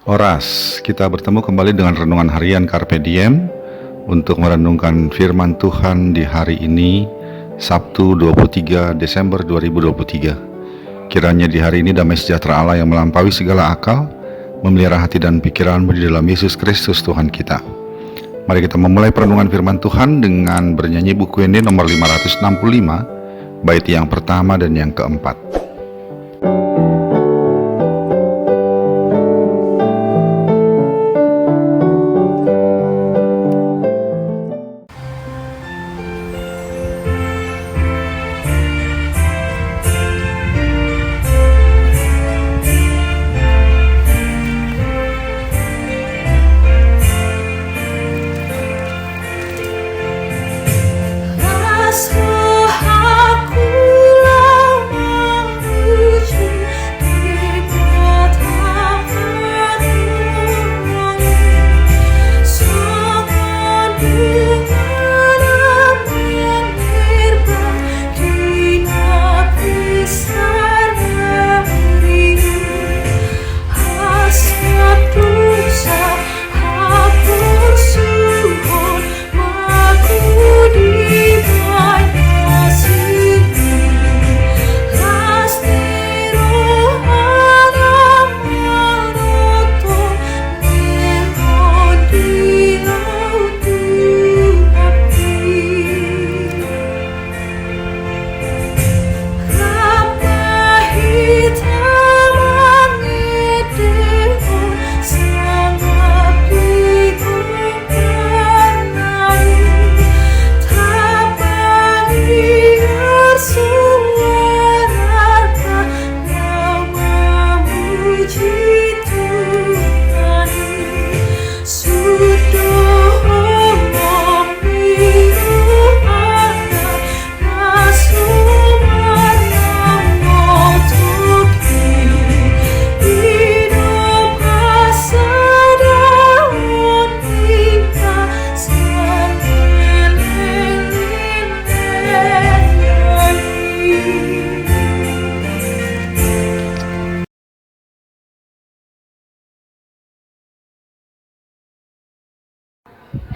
Oras, kita bertemu kembali dengan renungan harian Carpe Diem untuk merenungkan firman Tuhan di hari ini, Sabtu 23 Desember 2023. Kiranya di hari ini damai sejahtera Allah yang melampaui segala akal, memelihara hati dan pikiranmu di dalam Yesus Kristus Tuhan kita. Mari kita memulai perenungan firman Tuhan dengan bernyanyi buku ini nomor 565, bait yang pertama dan yang keempat.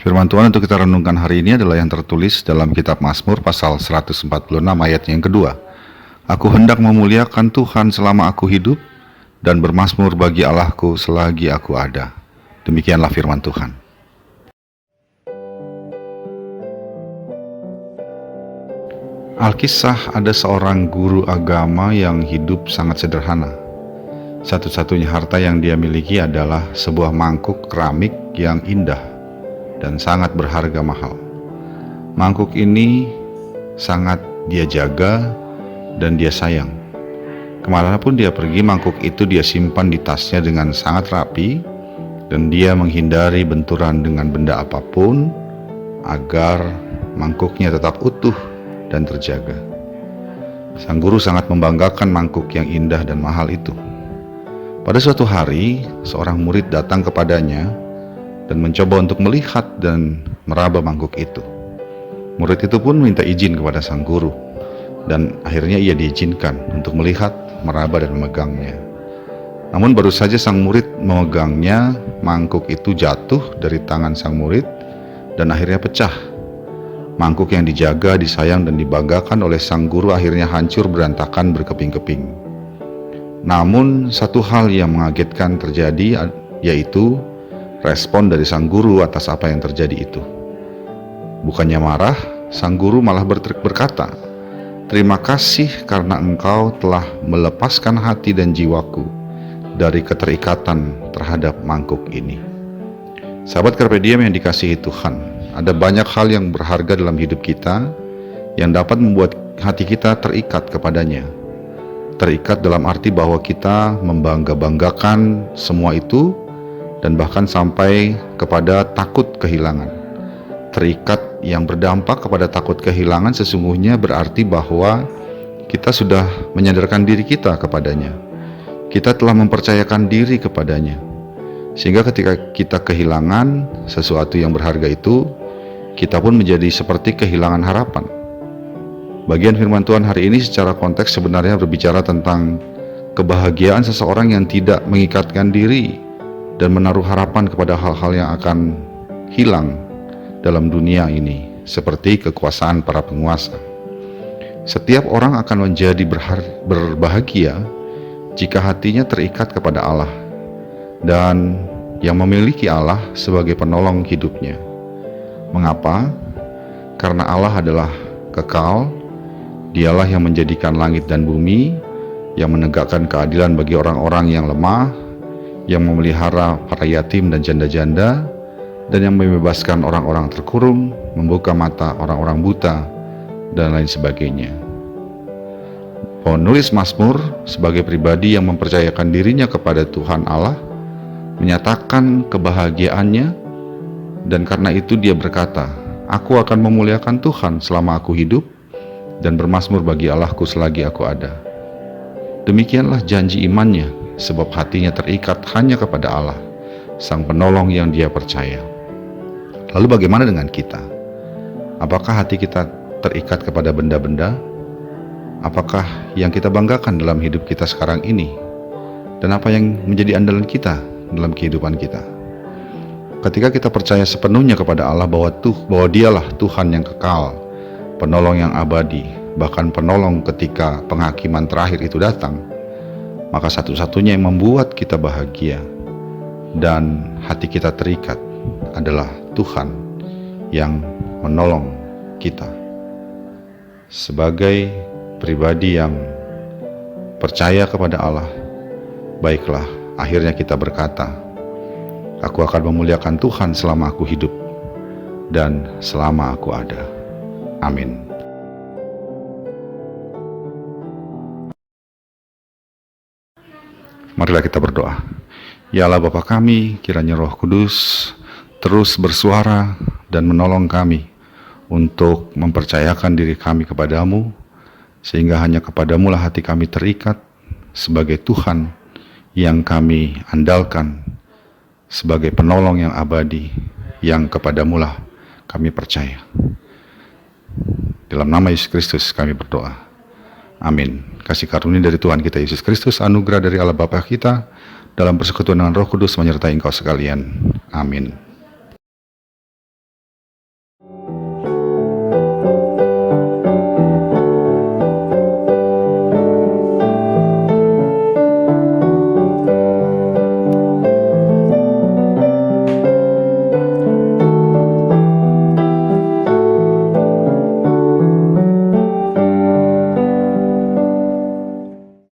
Firman Tuhan untuk kita renungkan hari ini adalah yang tertulis dalam kitab Mazmur pasal 146 ayat yang kedua. Aku hendak memuliakan Tuhan selama aku hidup dan bermazmur bagi Allahku selagi aku ada. Demikianlah firman Tuhan. Alkisah ada seorang guru agama yang hidup sangat sederhana. Satu-satunya harta yang dia miliki adalah sebuah mangkuk keramik yang indah dan sangat berharga mahal. Mangkuk ini sangat dia jaga dan dia sayang. Kemanapun dia pergi, mangkuk itu dia simpan di tasnya dengan sangat rapi, dan dia menghindari benturan dengan benda apapun agar mangkuknya tetap utuh dan terjaga. Sang guru sangat membanggakan mangkuk yang indah dan mahal itu. Pada suatu hari, seorang murid datang kepadanya dan mencoba untuk melihat dan meraba mangkuk itu. Murid itu pun minta izin kepada sang guru, dan akhirnya ia diizinkan untuk melihat, meraba dan memegangnya. Namun baru saja sang murid memegangnya, mangkuk itu jatuh dari tangan sang murid dan akhirnya pecah. Mangkuk yang dijaga, disayang dan dibanggakan oleh sang guru akhirnya hancur berantakan berkeping-keping. Namun satu hal yang mengagetkan terjadi, yaitu respon dari sang guru atas apa yang terjadi itu. Bukannya marah, sang guru malah berkata, "Terima kasih karena engkau telah melepaskan hati dan jiwaku dari keterikatan terhadap mangkuk ini." Sahabat Carpe Diem yang dikasihi Tuhan, ada banyak hal yang berharga dalam hidup kita yang dapat membuat hati kita terikat kepadanya. Terikat dalam arti bahwa kita membangga-banggakan semua itu dan bahkan sampai kepada takut kehilangan. Terikat yang berdampak kepada takut kehilangan sesungguhnya berarti bahwa kita sudah menyadarkan diri kita kepadanya. Kita telah mempercayakan diri kepadanya. Sehingga ketika kita kehilangan sesuatu yang berharga itu, kita pun menjadi seperti kehilangan harapan. Bagian firman Tuhan hari ini secara konteks sebenarnya berbicara tentang kebahagiaan seseorang yang tidak mengikatkan diri dan menaruh harapan kepada hal-hal yang akan hilang dalam dunia ini, seperti kekuasaan para penguasa. Setiap orang akan menjadi berbahagia jika hatinya terikat kepada Allah dan yang memiliki Allah sebagai penolong hidupnya. Mengapa? Karena Allah adalah kekal. Dialah yang menjadikan langit dan bumi, yang menegakkan keadilan bagi orang-orang yang lemah, yang memelihara para yatim dan janda-janda, dan yang membebaskan orang-orang terkurung, membuka mata orang-orang buta, dan lain sebagainya. Penulis Mazmur sebagai pribadi yang mempercayakan dirinya kepada Tuhan Allah, menyatakan kebahagiaannya, dan karena itu dia berkata, "Aku akan memuliakan Tuhan selama aku hidup, dan bermazmur bagi Allahku selagi aku ada." Demikianlah janji imannya, sebab hatinya terikat hanya kepada Allah, Sang Penolong yang dia percaya. Lalu bagaimana dengan kita? Apakah hati kita terikat kepada benda-benda? Apakah yang kita banggakan dalam hidup kita sekarang ini? Dan apa yang menjadi andalan kita dalam kehidupan kita? Ketika kita percaya sepenuhnya kepada Allah bahwa Dialah Tuhan yang kekal, penolong yang abadi, bahkan penolong ketika penghakiman terakhir itu datang, maka satu-satunya yang membuat kita bahagia dan hati kita terikat adalah Tuhan yang menolong kita. Sebagai pribadi yang percaya kepada Allah, baiklah, akhirnya kita berkata, "Aku akan memuliakan Tuhan selama aku hidup dan selama aku ada." Amin. Marilah kita berdoa. Ya Allah Bapa kami, kiranya Roh Kudus terus bersuara dan menolong kami untuk mempercayakan diri kami kepadamu, sehingga hanya kepadamu lah hati kami terikat sebagai Tuhan yang kami andalkan, sebagai penolong yang abadi yang kepadamu lah kami percaya. Dalam nama Yesus Kristus kami berdoa. Amin. Kasih karunia dari Tuhan kita Yesus Kristus, anugerah dari Allah Bapa kita, dalam persekutuan dengan Roh Kudus menyertai engkau sekalian. Amin.